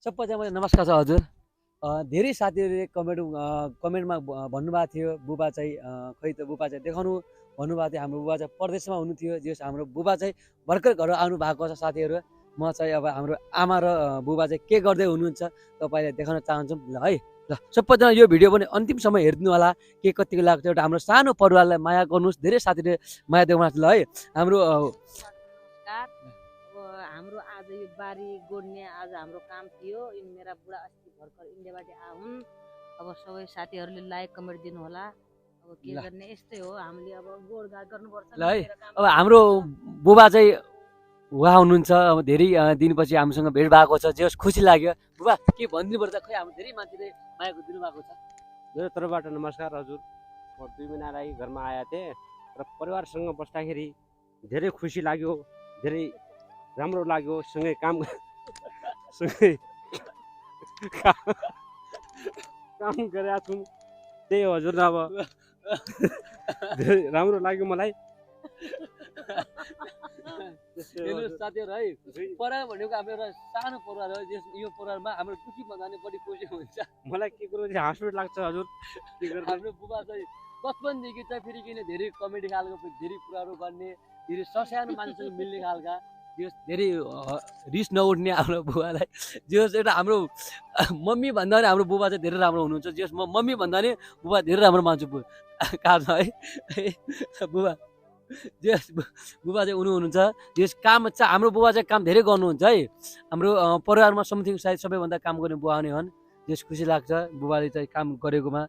सबैजनालाई नमस्कार छ हजुर। धेरै साथीहरूले कमेन्टमा भन्नुभएको थियो बुबा चाहिँ खै त बुबा चाहिँ देखाउनु भन्नुभएको थियो। हाम्रो बुबा चाहिँ परदेशमा हुनुहुन्थ्यो। जस हाम्रो बुबा चाहिँ भर्खर घर आउनु भएको छ साथीहरू। म चाहिँ अब हाम्रो आमा र बुबा चाहिँ के गर्दै हुनुहुन्छ तपाईँलाई देखाउन चाहन्छु ल है। ल सबैजना यो भिडियो पनि अन्तिमसम्म हेरिदिनु होला। के कतिको लाग्छ एउटा हाम्रो सानो परिवारलाई माया गर्नुहोस्। धेरै साथीले माया देखाउनु ल है। हाम्रो नमस्कार। अब हाम्रो आज यो बारी गोड्ने आज हाम्रो काम थियो। मेरा बुढा अस्ति भर्खर इन्डियाबाट आउन्। अब सबै साथीहरूले लाइक कमेन्ट दिनु होला। अब के गर्ने यस्तै हो, हामीले अब गोडगाड गर्नुपर्छ ल है। अब हाम्रो बुबा चाहिँ उहाँ हुनुहुन्छ। अब धेरै दिनपछि हामीसँग भेट भएको छ। जे होस् खुसी लाग्यो। बुबा के भनिदिनु पर्छ खै हाम्रो धेरै मान्छेले मायाको दिनुभएको छ। मेरो तर्फबाट नमस्कार हजुर। म 2 महिना लागि घरमा आएको थिएँ र परिवारसँग बस्दाखेरि धेरै खुसी लाग्यो, धेरै राम्रो लाग्यो। सँगै काम सँगै काम गरेका छौँ। त्यही हो हजुर। अब धेरै राम्रो लाग्यो मलाई। हेर्नुहोस् साथीहरू है, परिवार भनेको हाम्रो एउटा सानो परिवार हो। यो परिवारमा हाम्रो दुःखी भन्दा पनि बढी खुसी हुन्छ। मलाई के कुरो चाहिँ हाँस उठ्न लाग्छ हजुर। के गर्नु हाम्रो बुबा चाहिँ बचपनदेखि चाहिँ फेरि किन धेरै कमेडी खालको धेरै कुराहरू गर्ने, धेरै ससानो मान्छेसँग मिल्ने खालका, धेरै रिस नउठ्ने हाम्रो बुबालाई। जस एउटा हाम्रो मम्मी भन्दा पनि हाम्रो बुबा चाहिँ धेरै राम्रो हुनुहुन्छ। जस म मम्मी भन्दा नि बुबा धेरै राम्रो मान्छु कहाँ छ है बुबा। जस बुबा चाहिँ हुनुहुन्छ। जस काम चाहिँ हाम्रो बुबा चाहिँ काम धेरै गर्नुहुन्छ है। हाम्रो परिवारमा समथिङ सायद सबैभन्दा काम गर्ने बुबा नै हुन्। जस खुसी लाग्छ बुबाले चाहिँ काम गरेकोमा।